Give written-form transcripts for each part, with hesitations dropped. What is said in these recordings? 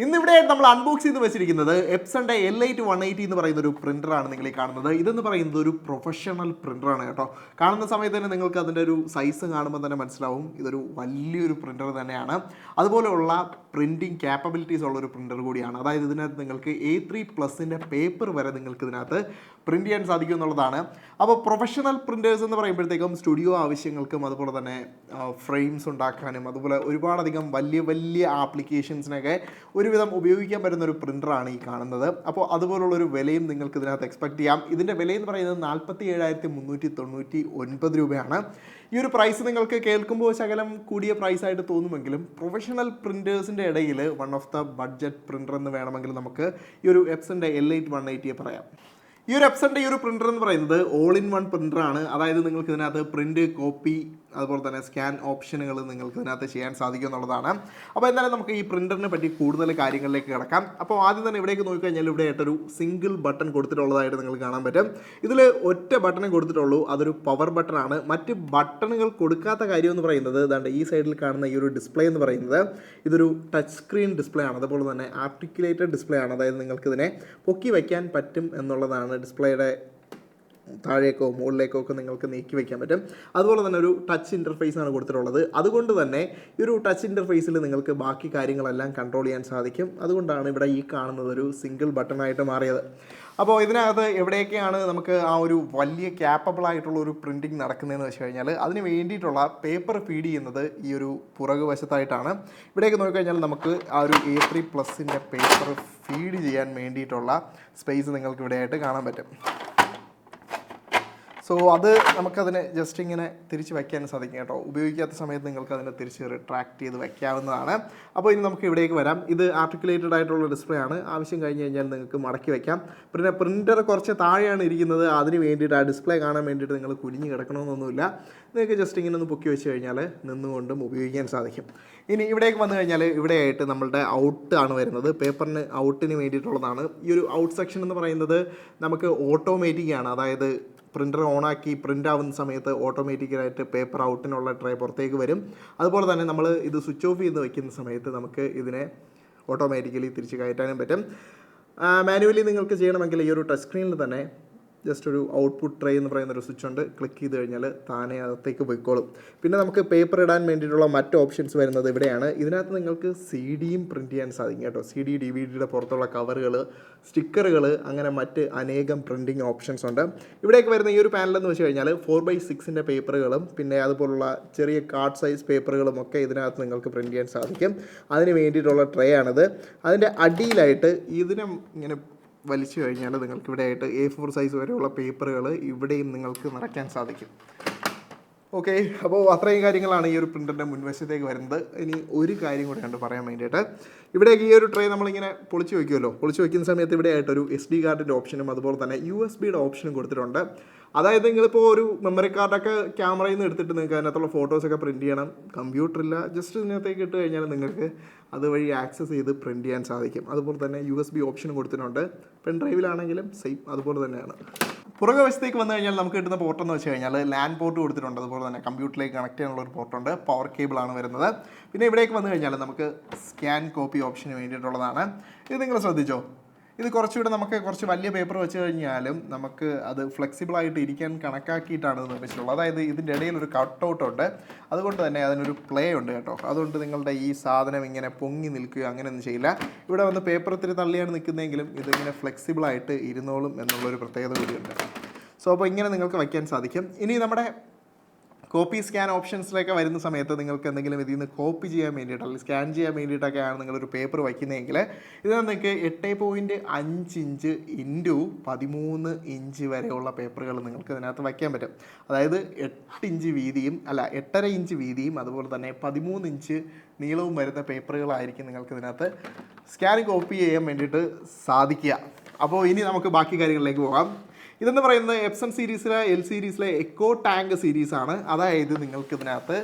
ഇന്നിവിടെ നമ്മൾ അൺബോക്സ് ചെയ്ത് വെച്ചിരിക്കുന്നത് എപ്സന്റെ L8 180 എന്ന് പറയുന്ന ഒരു പ്രിന്ററാണ് നിങ്ങൾ ഈ കാണുന്നത്. ഇതെന്ന് പറയുന്നത് ഒരു പ്രൊഫഷണൽ പ്രിന്ററാണ് കേട്ടോ. കാണുന്ന സമയത്ത് തന്നെ നിങ്ങൾക്ക് അതിൻ്റെ ഒരു സൈസ് കാണുമ്പോൾ തന്നെ മനസ്സിലാവും ഇതൊരു വലിയൊരു പ്രിന്റർ തന്നെയാണ്. അതുപോലെയുള്ള പ്രിന്റിംഗ് ക്യാപ്പബിലിറ്റീസ് ഉള്ള ഒരു പ്രിന്റർ കൂടിയാണ്. അതായത് ഇതിനകത്ത് നിങ്ങൾക്ക് A3+ പേപ്പർ വരെ നിങ്ങൾക്ക് ഇതിനകത്ത് പ്രിന്റ് ചെയ്യാൻ സാധിക്കും എന്നുള്ളതാണ്. അപ്പോൾ പ്രൊഫഷണൽ പ്രിന്റേഴ്സ് എന്ന് പറയുമ്പോഴത്തേക്കും സ്റ്റുഡിയോ ആവശ്യങ്ങൾക്കും അതുപോലെ തന്നെ ഫ്രെയിംസ് ഉണ്ടാക്കാനും അതുപോലെ ഒരുപാടധികം വലിയ വലിയ ആപ്ലിക്കേഷൻസിനൊക്കെ ഒരുവിധം ഉപയോഗിക്കാൻ പറ്റുന്ന ഒരു പ്രിൻ്ററാണ് ഈ കാണുന്നത്. അപ്പോൾ അതുപോലുള്ളൊരു വിലയും നിങ്ങൾക്ക് ഇതിനകത്ത് എക്സ്പെക്ട് ചെയ്യാം. ഇതിൻ്റെ വിലയെന്ന് പറയുന്നത് 47,399 രൂപയാണ്. ഈ ഒരു പ്രൈസ് നിങ്ങൾക്ക് കേൾക്കുമ്പോൾ ശകലം കൂടിയ പ്രൈസായിട്ട് തോന്നുമെങ്കിലും പ്രൊഫഷണൽ പ്രിൻറ്റേഴ്സിൻ്റെ ഇടയിൽ one of the budget printer എന്ന് വേണമെങ്കിൽ നമുക്ക് ഈ ഒരു എപ്സൻ്റെ L8 180 പറയാം. ഈ ഒരു എപ്സൻ്റെ ഈ ഒരു പ്രിൻ്റർ എന്ന് പറയുന്നത് ഓൾ ഇൻ വൺ പ്രിൻ്ററാണ്. അതായത് നിങ്ങൾക്ക് ഇതിനകത്ത് പ്രിൻറ്റ്, കോപ്പി, അതുപോലെ തന്നെ സ്കാൻ ഓപ്ഷനുകൾ നിങ്ങൾക്ക് ഇതിനകത്ത് ചെയ്യാൻ സാധിക്കും എന്നുള്ളതാണ്. അപ്പോൾ എന്തായാലും നമുക്ക് ഈ പ്രിൻ്ററിനെ പറ്റി കൂടുതൽ കാര്യങ്ങളിലേക്ക് കിടക്കാം. അപ്പോൾ ആദ്യം തന്നെ ഇവിടേക്ക് നോക്കിക്കഴിഞ്ഞാൽ ഇവിടെ ആയിട്ടൊരു സിംഗിൾ ബട്ടൺ കൊടുത്തിട്ടുള്ളതായിട്ട് നിങ്ങൾക്ക് കാണാൻ പറ്റും. ഇതിൽ ഒറ്റ ബട്ടണേ കൊടുത്തിട്ടുള്ളൂ, അതൊരു പവർ ബട്ടണാണ്. മറ്റ് ബട്ടണുകൾ കൊടുക്കാത്ത കാര്യം എന്ന് പറയുന്നത് ഇതാണ്ട് ഈ സൈഡിൽ കാണുന്ന ഈ ഒരു ഡിസ്പ്ലേ എന്ന് പറയുന്നത് ഇതൊരു ടച്ച് സ്ക്രീൻ ഡിസ്പ്ലേ ആണ്. അതുപോലെ തന്നെ ആർട്ടിക്കുലേറ്റഡ് ഡിസ്പ്ലേ ആണ്. അതായത് നിങ്ങൾക്കിതിനെ പൊക്കി വയ്ക്കാൻ പറ്റും എന്നുള്ളതാണ്. ഡിസ്പ്ലേയുടെ താഴേക്കോ മുകളിലേക്കോ ഒക്കെ നിങ്ങൾക്ക് നീക്കി വയ്ക്കാൻ പറ്റും. അതുപോലെ തന്നെ ഒരു ടച്ച് ഇൻ്റർഫേസാണ് കൊടുത്തിട്ടുള്ളത്. അതുകൊണ്ട് തന്നെ ഈ ഒരു ടച്ച് ഇൻ്റർഫേസിൽ നിങ്ങൾക്ക് ബാക്കി കാര്യങ്ങളെല്ലാം കൺട്രോൾ ചെയ്യാൻ സാധിക്കും. അതുകൊണ്ടാണ് ഇവിടെ ഈ കാണുന്നത് ഒരു സിംഗിൾ ബട്ടണായിട്ട് മാറിയത്. അപ്പോൾ ഇതിനകത്ത് എവിടെയൊക്കെയാണ് നമുക്ക് ആ ഒരു വലിയ ക്യാപ്പബിളായിട്ടുള്ള ഒരു പ്രിൻറ്റിങ് നടക്കുന്നതെന്ന് വെച്ച് കഴിഞ്ഞാൽ അതിന് വേണ്ടിയിട്ടുള്ള പേപ്പർ ഫീഡ് ചെയ്യുന്നത് ഈ ഒരു പുറകു വശത്തായിട്ടാണ്. ഇവിടേക്ക് നോക്കിക്കഴിഞ്ഞാൽ നമുക്ക് ആ ഒരു A3+ പേപ്പർ ഫീഡ് ചെയ്യാൻ വേണ്ടിയിട്ടുള്ള സ്പേസ് നിങ്ങൾക്ക് ഇവിടെയായിട്ട് കാണാൻ പറ്റും. സോ അത് നമുക്കതിനെ ജസ്റ്റ് ഇങ്ങനെ തിരിച്ച് വയ്ക്കാൻ സാധിക്കും കേട്ടോ. ഉപയോഗിക്കാത്ത സമയത്ത് നിങ്ങൾക്ക് അതിനെ തിരിച്ച് റിട്രാക്ട് ചെയ്ത് വയ്ക്കാവുന്നതാണ്. അപ്പോൾ ഇനി നമുക്ക് ഇവിടേക്ക് വരാം. ഇത് ആർട്ടിക്കുലേറ്റഡ് ആയിട്ടുള്ള ഡിസ്പ്ലേ ആണ്. ആവശ്യം കഴിഞ്ഞ് കഴിഞ്ഞാൽ നിങ്ങൾക്ക് മടക്കി വയ്ക്കാം. പിന്നെ പ്രിൻ്റർ കുറച്ച് താഴെയാണ് ഇരിക്കുന്നത്. അതിന് വേണ്ടിയിട്ട് ആ ഡിസ്പ്ലേ കാണാൻ വേണ്ടിയിട്ട് നിങ്ങൾ കുനിഞ്ഞ് കിടക്കണമെന്നൊന്നുമില്ല. നിങ്ങൾക്ക് ജസ്റ്റ് ഇങ്ങനെ ഒന്ന് പൊക്കി വെച്ച് കഴിഞ്ഞാൽ നിന്നുകൊണ്ടും ഉപയോഗിക്കാൻ സാധിക്കും. ഇനി ഇവിടേക്ക് വന്നു കഴിഞ്ഞാൽ ഇവിടെയായിട്ട് നമ്മളുടെ ഔട്ടാണ് വരുന്നത്. പേപ്പറിന് ഔട്ടിന് വേണ്ടിയിട്ടുള്ളതാണ്. ഈ ഒരു ഔട്ട് സെക്ഷൻ എന്ന് പറയുന്നത് നമുക്ക് ഓട്ടോമാറ്റിക് ആണ്. അതായത് പ്രിൻ്റർ ഓണാക്കി പ്രിൻ്റ് ആവുന്ന സമയത്ത് ഓട്ടോമാറ്റിക്കലായിട്ട് പേപ്പർ ഔട്ടിനുള്ള ട്രേ പുറത്തേക്ക് വരും. അതുപോലെ തന്നെ നമ്മൾ ഇത് സ്വിച്ച് ഓഫ് ചെയ്ത് വയ്ക്കുന്ന സമയത്ത് നമുക്ക് ഇതിനെ ഓട്ടോമാറ്റിക്കലി തിരിച്ച് കയറ്റാനും പറ്റും. മാനുവലി നിങ്ങൾക്ക് ചെയ്യണമെങ്കിൽ ഈ ഒരു ടച്ച് സ്ക്രീനിൽ തന്നെ ജസ്റ്റ് ഒരു ഔട്ട്പുട്ട് ട്രേ എന്ന് പറയുന്നൊരു സ്വിച്ച് ഉണ്ട്. ക്ലിക്ക് ചെയ്ത് കഴിഞ്ഞാൽ താനെ അകത്തേക്ക് പോയിക്കോളും. പിന്നെ നമുക്ക് പേപ്പർ ഇടാൻ വേണ്ടിയിട്ടുള്ള മറ്റ് ഓപ്ഷൻസ് വരുന്നത് ഇവിടെയാണ്. ഇതിനകത്ത് നിങ്ങൾക്ക് CD പ്രിൻറ്റ് ചെയ്യാൻ സാധിക്കും കേട്ടോ. CD, DVD പുറത്തുള്ള കവറുകൾ, സ്റ്റിക്കറുകൾ, അങ്ങനെ മറ്റ് അനേകം പ്രിൻറ്റിങ് ഓപ്ഷൻസ് ഉണ്ട്. ഇവിടേക്ക് വരുന്ന ഈ ഒരു പാനലെന്ന് വെച്ച് കഴിഞ്ഞാൽ 4x6 പേപ്പറുകളും പിന്നെ അതുപോലുള്ള ചെറിയ കാർഡ് സൈസ് പേപ്പറുകളും ഒക്കെ ഇതിനകത്ത് നിങ്ങൾക്ക് പ്രിൻറ്റ് ചെയ്യാൻ സാധിക്കും. അതിന് വേണ്ടിയിട്ടുള്ള ട്രേ ആണിത്. അതിൻ്റെ അടിയിലായിട്ട് ഇതിനെ ഇങ്ങനെ വലിച്ചു കഴിഞ്ഞാൽ നിങ്ങൾക്ക് ഇവിടെയായിട്ട് A4 സൈസ് വരെയുള്ള പേപ്പറുകൾ ഇവിടെയും നിങ്ങൾക്ക് നിറയ്ക്കാൻ സാധിക്കും. ഓക്കെ, അപ്പോൾ അത്രയും കാര്യങ്ങളാണ് ഈ ഒരു പ്രിൻ്ററിൻ്റെ മുൻവശത്തേക്ക് വരുന്നത്. ഇനി ഒരു കാര്യം കൂടെ കണ്ട് പറയാൻ വേണ്ടിയിട്ട് ഇവിടേക്ക് ഈ ഒരു ട്രേ നമ്മളിങ്ങനെ പൊളിച്ച് വയ്ക്കുമല്ലോ. പൊളിച്ച് വയ്ക്കുന്ന സമയത്ത് ഇവിടെയായിട്ടൊരു SD കാർഡിൻ്റെ ഓപ്ഷനും അതുപോലെ തന്നെ USB-യുടെ ഓപ്ഷനും കൊടുത്തിട്ടുണ്ട്. അതായത് നിങ്ങളിപ്പോൾ ഒരു മെമ്മറി കാർഡൊക്കെ ക്യാമറയിൽ നിന്ന് എടുത്തിട്ട് നിങ്ങൾക്ക് അതിനകത്തുള്ള ഫോട്ടോസൊക്കെ പ്രിൻറ്റ് ചെയ്യണം, കമ്പ്യൂട്ടറില്ല, ജസ്റ്റ് ഇതിനകത്തേക്ക് ഇട്ട് കഴിഞ്ഞാൽ നിങ്ങൾക്ക് അതുവഴി ആക്സസ് ചെയ്ത് പ്രിൻറ്റ് ചെയ്യാൻ സാധിക്കും. അതുപോലെ തന്നെ USB ഓപ്ഷനും കൊടുത്തിട്ടുണ്ട്. പെൻ ഡ്രൈവിലാണെങ്കിലും സെയിം അതുപോലെ തന്നെയാണ്. പുറകെ വശത്തേക്ക് വന്നു കഴിഞ്ഞാൽ നമുക്ക് കിട്ടുന്ന പോർട്ട് എന്ന് വെച്ച് കഴിഞ്ഞാൽ ലാൻ പോർട്ട് കൊടുത്തിട്ടുണ്ട്. അതുപോലെ തന്നെ കമ്പ്യൂട്ടറിലേക്ക് കണക്ട് ചെയ്യാനുള്ള ഒരു പോർട്ടുണ്ട്. പവർ കേബിളാണ് വരുന്നത്. പിന്നെ ഇവിടേക്ക് വന്നു കഴിഞ്ഞാൽ നമുക്ക് സ്കാൻ കോപ്പി ഓപ്ഷന് വേണ്ടിയിട്ടുള്ളതാണ്. ഇത് നിങ്ങൾ ശ്രദ്ധിച്ചോ, ഇത് കുറച്ചുകൂടെ നമുക്ക് കുറച്ച് വലിയ പേപ്പർ വെച്ച് കഴിഞ്ഞാലും നമുക്ക് അത് ഫ്ലെക്സിബിളായിട്ട് ഇരിക്കാൻ കണക്കാക്കിയിട്ടാണ് നിർമ്മിച്ചിട്ടുള്ളത്. അതായത് ഇതിൻ്റെ ഇടയിൽ ഒരു കട്ട് ഔട്ട് ഉണ്ട്. അതുകൊണ്ട് തന്നെ അതിനൊരു പ്ലേ ഉണ്ട് കേട്ടോ. അതുകൊണ്ട് നിങ്ങളുടെ ഈ സാധനം ഇങ്ങനെ പൊങ്ങി നിൽക്കുകയോ അങ്ങനെയൊന്നും ചെയ്യില്ല. ഇവിടെ വന്ന് പേപ്പർ ഇത്തിരി തള്ളിയാണ് നിൽക്കുന്നതെങ്കിലും ഇതിങ്ങനെ ഫ്ലെക്സിബിളായിട്ട് ഇരുന്നോളും എന്നുള്ളൊരു പ്രത്യേകത കൂടിയുണ്ട്. സോ അപ്പോൾ ഇങ്ങനെ നിങ്ങൾക്ക് വയ്ക്കാൻ സാധിക്കും. ഇനി നമ്മുടെ കോപ്പി സ്കാൻ ഓപ്ഷൻസിലേക്ക് വരുന്ന സമയത്ത് നിങ്ങൾക്ക് എന്തെങ്കിലും ഇതിൽ നിന്ന് കോപ്പി ചെയ്യാൻ വേണ്ടിയിട്ട് അല്ലെങ്കിൽ സ്കാൻ ചെയ്യാൻ വേണ്ടിയിട്ടൊക്കെയാണ് നിങ്ങളൊരു പേപ്പർ വയ്ക്കുന്നതെങ്കിൽ ഇത് നിങ്ങൾക്ക് 8.5 ഇഞ്ച് ഇൻറ്റു 13 ഇഞ്ച് വരെയുള്ള പേപ്പറുകൾ നിങ്ങൾക്ക് ഇതിനകത്ത് വയ്ക്കാൻ പറ്റും. അതായത് 8 ഇഞ്ച് വീതിയും 8.5 ഇഞ്ച് വീതിയും അതുപോലെ തന്നെ 13 ഇഞ്ച് നീളവും വരുന്ന പേപ്പറുകളായിരിക്കും നിങ്ങൾക്ക് ഇതിനകത്ത് സ്കാൻ കോപ്പി ചെയ്യാൻ വേണ്ടിയിട്ട് സാധിക്കുക. അപ്പോൾ ഇനി നമുക്ക് ബാക്കി കാര്യങ്ങളിലേക്ക് പോകാം. ഇതെന്ന് പറയുന്നത് എപ്സൺ സീരീസിലെ L സീരീസിലെ എക്കോ ടാങ്ക് സീരീസാണ്. അതായത് നിങ്ങൾക്ക് ഇതിനകത്ത്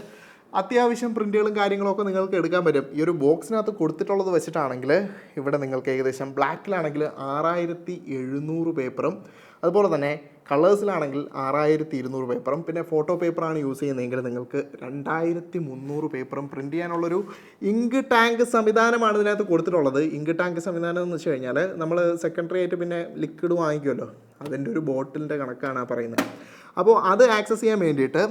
അത്യാവശ്യം പ്രിൻറ്റുകളും കാര്യങ്ങളൊക്കെ നിങ്ങൾക്ക് എടുക്കാൻ പറ്റും. ഈ ഒരു ബോക്സിനകത്ത് കൊടുത്തിട്ടുള്ളത് വെച്ചിട്ടാണെങ്കിൽ ഇവിടെ നിങ്ങൾക്ക് ഏകദേശം ബ്ലാക്കിലാണെങ്കിൽ 6700 പേപ്പറും അതുപോലെ തന്നെ കളേഴ്സിലാണെങ്കിൽ 6200 പേപ്പറും പിന്നെ ഫോട്ടോ പേപ്പറാണ് യൂസ് ചെയ്യുന്നതെങ്കിൽ നിങ്ങൾക്ക് 2300 പേപ്പറും പ്രിൻറ്റ് ചെയ്യാനുള്ളൊരു ഇങ്ക് ടാങ്ക് സംവിധാനമാണ് ഇതിനകത്ത് കൊടുത്തിട്ടുള്ളത്. ഇങ്ക് ടാങ്ക് സംവിധാനം എന്ന് വെച്ച് കഴിഞ്ഞാൽ നമ്മൾ സെക്കൻഡറി ആയിട്ട് പിന്നെ ലിക്വിഡ് വാങ്ങിക്കുമല്ലോ, അതിൻ്റെ ഒരു ബോട്ടിലിൻ്റെ കണക്കാണ് പറയുന്നത്. അപ്പോൾ അത് ആക്സസ് ചെയ്യാൻ വേണ്ടിയിട്ട്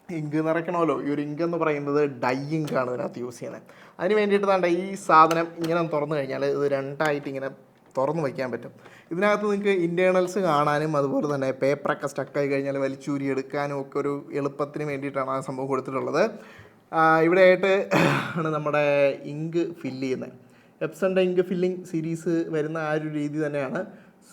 ഇങ്ക് നിറയ്ക്കണമല്ലോ. ഈ ഒരു ഇങ്ക് എന്ന് പറയുന്നത് ഡൈ ഇങ്കാണ് ഇതിനകത്ത് യൂസ് ചെയ്യുന്നത്. അതിന് വേണ്ടിയിട്ട് വേണ്ട ഈ സാധനം ഇങ്ങനെ തുറന്നു കഴിഞ്ഞാൽ ഇത് രണ്ടായിട്ട് ഇങ്ങനെ തുറന്നു വയ്ക്കാൻ പറ്റും. ഇതിനകത്ത് നിങ്ങൾക്ക് ഇൻറ്റേർണൽസ് കാണാനും അതുപോലെ തന്നെ പേപ്പറൊക്കെ സ്റ്റക്കായി കഴിഞ്ഞാൽ വലിച്ചൂരി എടുക്കാനും ഒക്കെ ഒരു എളുപ്പത്തിന് വേണ്ടിയിട്ടാണ് ആ സംഭവം കൊടുത്തിട്ടുള്ളത്. ഇവിടെയായിട്ട് ആണ് നമ്മുടെ ഇങ്ക് ഫില്ല് ചെയ്യുന്നത്. എപ്സണിൻ്റെ ഇങ്ക് ഫില്ലിംഗ് സീരീസ് വരുന്ന ആ ഒരു രീതി തന്നെയാണ്.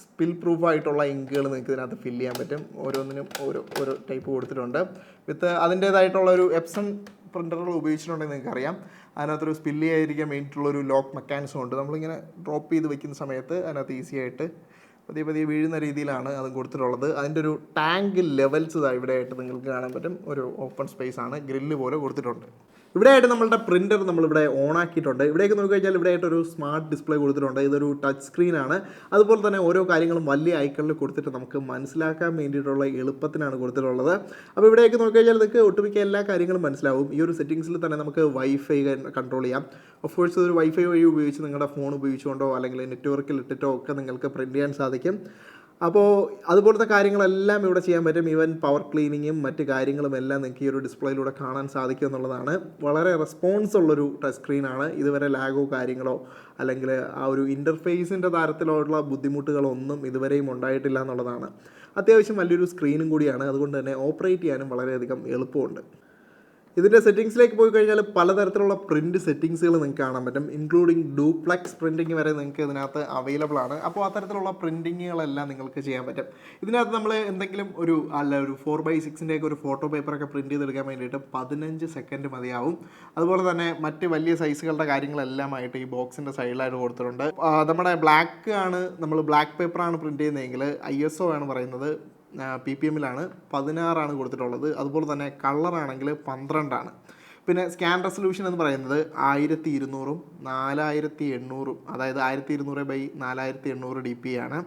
സ്പിൽ പ്രൂഫായിട്ടുള്ള ഇങ്കുകൾ നിങ്ങൾക്ക് ഇതിനകത്ത് ഫില്ല് ചെയ്യാൻ പറ്റും. ഓരോന്നിനും ഓരോ ടൈപ്പ് കൊടുത്തിട്ടുണ്ട്. വിത്ത് അതിൻ്റേതായിട്ടുള്ള ഒരു എപ്സൺ പ്രിൻ്ററുകൾ ഉപയോഗിച്ചിട്ടുണ്ടെങ്കിൽ നിങ്ങൾക്കറിയാം അതിനകത്തൊരു സ്പില്ല് ചെയ്യാതിരിക്കാൻ വേണ്ടിയിട്ടുള്ളൊരു ലോക്ക് മെക്കാനിസം ഉണ്ട്. നമ്മളിങ്ങനെ ഡ്രോപ്പ് ചെയ്ത് വെക്കുന്ന സമയത്ത് അതിനകത്ത് ഈസി ആയിട്ട് പതിയെ വീഴുന്ന രീതിയിലാണ് അത് കൊടുത്തിട്ടുള്ളത്. അതിൻ്റെ ഒരു ടാങ്ക് ലെവൽസ് ഇവിടെ ആയിട്ട് നിങ്ങൾക്ക് കാണാൻ പറ്റും. ഒരു ഓപ്പൺ സ്പേസ് ആണ്, ഗ്രില്ല് പോലെ കൊടുത്തിട്ടുണ്ട്. ഇവിടെയായിട്ട് നമ്മളുടെ പ്രിൻ്റർ നമ്മളിവിടെ ഓൺ ആക്കിയിട്ടുണ്ട്. ഇവിടേക്ക് നോക്കി കഴിഞ്ഞാൽ ഇവിടെയായിട്ടൊരു സ്മാർട്ട് ഡിസ്പ്ലേ കൊടുത്തിട്ടുണ്ട്. ഇതൊരു ടച്ച് സ്ക്രീനാണ്. അതുപോലെ തന്നെ ഓരോ കാര്യങ്ങളും വലിയ ഐക്കണിൽ കൊടുത്തിട്ട് നമുക്ക് മനസ്സിലാക്കാൻ വേണ്ടിയിട്ടുള്ള എളുപ്പത്തിനാണ് കൊടുത്തിട്ടുള്ളത്. അപ്പോൾ ഇവിടേക്ക് നോക്കി കഴിഞ്ഞാൽ നിങ്ങൾക്ക് ഒട്ടുമിക്ക എല്ലാ കാര്യങ്ങളും മനസ്സിലാവും. ഈ ഒരു സെറ്റിങ്സിൽ തന്നെ നമുക്ക് വൈഫൈ കൺട്രോൾ ചെയ്യാം. ഓഫ് കോഴ്സ് ഒരു വൈഫൈ വഴി ഉപയോഗിച്ച് നിങ്ങളുടെ ഫോൺ ഉപയോഗിച്ചുകൊണ്ടോ അല്ലെങ്കിൽ നെറ്റ്വർക്കിൽ ഇട്ടിട്ടോ ഒക്കെ നിങ്ങൾക്ക് പ്രിൻറ്റ് ചെയ്യാൻ സാധിക്കും. അപ്പോൾ അതുപോലത്തെ കാര്യങ്ങളെല്ലാം ഇവിടെ ചെയ്യാൻ പറ്റും. ഈവൻ പവർ ക്ലീനിങ്ങും മറ്റ് കാര്യങ്ങളും എല്ലാം നിങ്ങൾക്ക് ഈ ഒരു ഡിസ്പ്ലേയിലൂടെ കാണാൻ സാധിക്കും എന്നുള്ളതാണ്. വളരെ റെസ്പോൺസ് ഉള്ളൊരു ടച്ച് സ്ക്രീനാണ്. ഇതുവരെ ലാഗോ കാര്യങ്ങളോ അല്ലെങ്കിൽ ആ ഒരു ഇൻ്റർഫേസിൻ്റെ തരത്തിലുള്ള ബുദ്ധിമുട്ടുകളൊന്നും ഇതുവരെയും ഉണ്ടായിട്ടില്ല എന്നുള്ളതാണ്. അത്യാവശ്യം വലിയൊരു സ്ക്രീനും കൂടിയാണ്. അതുകൊണ്ട് തന്നെ ഓപ്പറേറ്റ് ചെയ്യാനും വളരെയധികം എളുപ്പമുണ്ട്. ഇതിൻ്റെ സെറ്റിങ്സിലേക്ക് പോയി കഴിഞ്ഞാൽ പലതരത്തിലുള്ള പ്രിൻറ്റ് സെറ്റിങ്സുകൾ നിങ്ങൾക്ക് കാണാൻ പറ്റും. ഇൻക്ലൂഡിങ് ഡ്യൂപ്ലെക്സ് പ്രിൻറ്റിങ് വരെ നിങ്ങൾക്ക് ഇതിനകത്ത് അവൈലബിൾ ആണ്. അപ്പോൾ അത്തരത്തിലുള്ള പ്രിൻറ്റിങ്ങുകളെല്ലാം നിങ്ങൾക്ക് ചെയ്യാൻ പറ്റും. ഇതിനകത്ത് നമ്മൾ എന്തെങ്കിലും ഒരു 4x6 ഒരു ഫോട്ടോ പേപ്പറൊക്കെ പ്രിൻറ്റ് ചെയ്തെടുക്കാൻ വേണ്ടിയിട്ട് 15 സെക്കൻഡ് മതിയാവും. അതുപോലെ തന്നെ മറ്റ് വലിയ സൈസുകളുടെ കാര്യങ്ങളെല്ലാമായിട്ട് ഈ ബോക്സിൻ്റെ സൈഡിലായിട്ട് കൊടുത്തിട്ടുണ്ട്. നമ്മുടെ ബ്ലാക്ക് ആണ്, നമ്മൾ ബ്ലാക്ക് പേപ്പറാണ് പ്രിൻറ്റ് ചെയ്യുന്നതെങ്കിൽ ISO ആണ് പറയുന്നത് PPMലാണ് 16 കൊടുത്തിട്ടുള്ളത്. അതുപോലെ തന്നെ കളറാണെങ്കിൽ 12. പിന്നെ സ്കാൻ റെസൊല്യൂഷൻ എന്ന് പറയുന്നത് 1200 4800, അതായത് 1200/4800 DP ആണ്.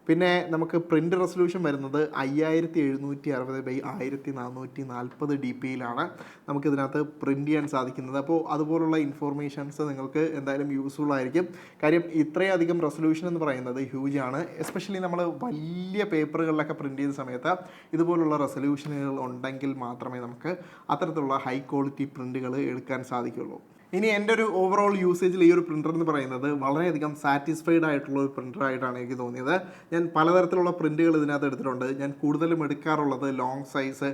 പിന്നെ നമുക്ക് പ്രിൻ്റ് റെസൊല്യൂഷൻ വരുന്നത് 5760/1440 DPയിലാണ് നമുക്കിതിനകത്ത് പ്രിൻറ്റ് ചെയ്യാൻ സാധിക്കുന്നത്. അപ്പോൾ അതുപോലുള്ള ഇൻഫോർമേഷൻസ് നിങ്ങൾക്ക് എന്തായാലും യൂസ്ഫുൾ ആയിരിക്കും. കാര്യം ഇത്രയധികം റെസൊല്യൂഷൻ എന്ന് പറയുന്നത് ഹ്യൂജ് ആണ്. എസ്പെഷ്യലി നമ്മൾ വലിയ പേപ്പറുകളിലൊക്കെ പ്രിൻറ്റ് ചെയ്യുന്ന സമയത്ത് ഇതുപോലുള്ള റെസൊല്യൂഷനുകൾ ഉണ്ടെങ്കിൽ മാത്രമേ നമുക്ക് അത്തരത്തിലുള്ള ഹൈ ക്വാളിറ്റി പ്രിൻറ്റുകൾ എടുക്കാൻ സാധിക്കുള്ളൂ. ഇനി എൻ്റെ ഒരു ഓവറോൾ യൂസേജിൽ ഈ ഒരു പ്രിൻ്റർ എന്ന് പറയുന്നത് വളരെയധികം സാറ്റിസ്ഫൈഡ് ആയിട്ടുള്ള ഒരു പ്രിൻ്ററായിട്ടാണ് എനിക്ക് തോന്നിയത്. ഞാൻ പലതരത്തിലുള്ള പ്രിൻറ്റുകൾ ഇതിനകത്ത് എടുത്തിട്ടുണ്ട്. ഞാൻ കൂടുതലും എടുക്കാറുള്ളത് ലോങ് സൈസ്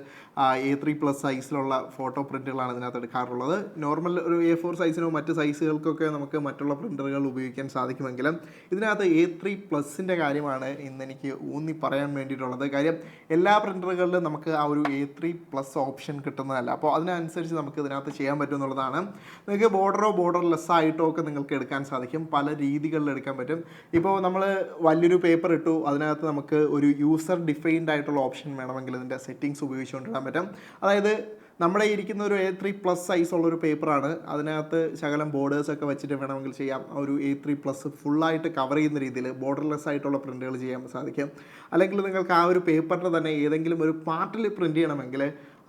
A3+ സൈസിലുള്ള ഫോട്ടോ പ്രിൻറ്റുകളാണ് ഇതിനകത്ത് എടുക്കാറുള്ളത്. നോർമൽ ഒരു A4 സൈസിനോ മറ്റ് സൈസുകൾക്കൊക്കെ നമുക്ക് മറ്റുള്ള പ്രിൻ്ററുകൾ ഉപയോഗിക്കാൻ സാധിക്കുമെങ്കിലും ഇതിനകത്ത് A3+ൻ്റെ കാര്യമാണ് ഇന്നെനിക്ക് ഊന്നി പറയാൻ വേണ്ടിയിട്ടുള്ളത്. കാര്യം എല്ലാ പ്രിൻ്ററുകളിലും നമുക്ക് ആ ഒരു A3+ ഓപ്ഷൻ കിട്ടുന്നതല്ല. അപ്പോൾ അതിനനുസരിച്ച് നമുക്ക് ഇതിനകത്ത് ചെയ്യാൻ പറ്റും എന്നുള്ളതാണ്. നിങ്ങൾക്ക് ബോർഡർലെസ് ആയിട്ടോ ഒക്കെ നിങ്ങൾക്ക് എടുക്കാൻ സാധിക്കും. പല രീതികളിൽ എടുക്കാൻ പറ്റും. ഇപ്പോൾ നമ്മൾ വലിയൊരു പേപ്പർ ഇട്ടു, അതിനകത്ത് നമുക്ക് ഒരു യൂസർ ഡിഫൈൻഡ് ആയിട്ടുള്ള ഓപ്ഷൻ വേണമെങ്കിൽ ഇതിൻ്റെ സെറ്റിങ്സ് ഉപയോഗിച്ചുകൊണ്ടിടാൻ പറ്റും. അതായത് നമ്മുടെ ഇരിക്കുന്ന ഒരു A3+ സൈസുള്ളൊരു പേപ്പറാണ്, അതിനകത്ത് ശകലം ബോർഡേഴ്സൊക്കെ വെച്ചിട്ട് വേണമെങ്കിൽ ചെയ്യാം. ഒരു A3+ ഫുള്ളായിട്ട് കവർ ചെയ്യുന്ന രീതിയിൽ ബോർഡർലെസ് ആയിട്ടുള്ള പ്രിൻറ്റുകൾ ചെയ്യാൻ സാധിക്കും. അല്ലെങ്കിൽ നിങ്ങൾക്ക് ആ ഒരു പേപ്പറിൻ്റെ തന്നെ ഏതെങ്കിലും ഒരു പാർട്ടിൽ പ്രിൻറ്റ് ചെയ്യണമെങ്കിൽ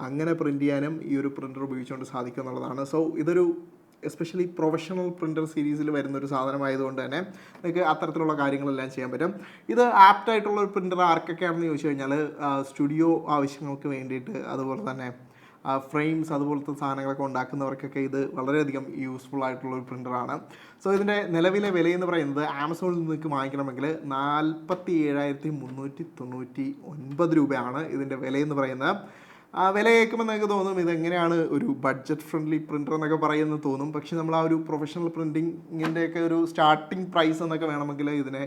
അങ്ങനെ പ്രിൻറ്റ് ചെയ്യാനും ഈ ഒരു പ്രിൻ്റർ ഉപയോഗിച്ചുകൊണ്ട് സാധിക്കും എന്നുള്ളതാണ്. സോ ഇതൊരു എസ്പെഷ്യലി പ്രൊഫഷണൽ പ്രിൻ്റർ സീരീസിൽ വരുന്നൊരു സാധനമായതുകൊണ്ട് തന്നെ നിങ്ങൾക്ക് അത്തരത്തിലുള്ള കാര്യങ്ങളെല്ലാം ചെയ്യാൻ പറ്റും. ഇത് ആപ്റ്റായിട്ടുള്ള ഒരു പ്രിൻ്റർ ആർക്കൊക്കെയാണെന്ന് ചോദിച്ചു കഴിഞ്ഞാൽ സ്റ്റുഡിയോ ആവശ്യങ്ങൾക്ക് വേണ്ടിയിട്ട്, അതുപോലെ തന്നെ ഫ്രെയിംസ് അതുപോലത്തെ സാധനങ്ങളൊക്കെ ഉണ്ടാക്കുന്നവർക്കൊക്കെ ഇത് വളരെയധികം യൂസ്ഫുൾ ആയിട്ടുള്ള ഒരു പ്രിൻ്ററാണ്. സോ ഇതിൻ്റെ നിലവിലെ വിലയെന്ന് പറയുന്നത് ആമസോണിൽ നിങ്ങൾക്ക് വാങ്ങിക്കണമെങ്കിൽ 47,399 രൂപയാണ് ഇതിൻ്റെ വിലയെന്ന് പറയുന്നത്. വില കേൾക്കുമ്പോൾ നിങ്ങൾക്ക് തോന്നും ഇതെങ്ങനെയാണ് ഒരു ബഡ്ജറ്റ് ഫ്രണ്ട്ലി പ്രിൻ്റർ എന്നൊക്കെ പറയുന്നത് തോന്നും. പക്ഷേ നമ്മൾ ആ ഒരു പ്രൊഫഷണൽ പ്രിൻറ്റിങ്ങിൻ്റെയൊക്കെ ഒരു സ്റ്റാർട്ടിങ് പ്രൈസ് എന്നൊക്കെ വേണമെങ്കിൽ ഇതിനെ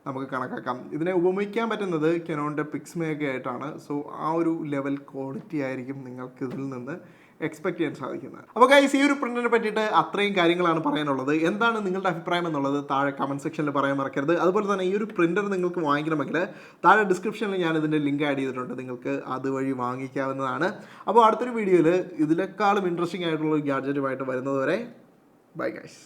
നമുക്ക് കണക്കാക്കാം. ഇതിനെ ഉപമിക്കാൻ പറ്റുന്നത് കനോണിൻ്റെ പിക്സ്മയൊക്കെ ആയിട്ടാണ്. സോ ആ ഒരു ലെവൽ ക്വാളിറ്റി ആയിരിക്കും നിങ്ങൾക്ക് ഇതിൽ നിന്ന് എക്സ്പെക്ട് ചെയ്യാൻ സാധിക്കുന്നത്. അപ്പോൾ ഗൈസ്, ഈ ഒരു പ്രിൻ്റിനെ പറ്റിയിട്ട് അത്രയും കാര്യങ്ങളാണ് പറയാനുള്ളത്. എന്താണ് നിങ്ങളുടെ അഭിപ്രായം എന്നുള്ളത് താഴെ കമൻറ്റ് സെക്ഷനിൽ പറയാൻ മറക്കരുത്. അതുപോലെ തന്നെ ഈ ഒരു പ്രിൻ്റർ നിങ്ങൾക്ക് വാങ്ങിക്കണമെങ്കിൽ താഴെ ഡിസ്ക്രിപ്ഷനിൽ ഞാൻ ഇതിൻ്റെ ലിങ്ക് ആഡ് ചെയ്തിട്ടുണ്ട്, നിങ്ങൾക്ക് അതുവഴി വാങ്ങിക്കാവുന്നതാണ്. അപ്പോൾ അടുത്തൊരു വീഡിയോയിൽ ഇതിനേക്കാളും ഇൻട്രസ്റ്റിംഗ് ആയിട്ടുള്ള ഒരു ഗാഡ്ജറ്റുമായിട്ട് വരുന്നതുവരെ ബൈ ഗൈസ്.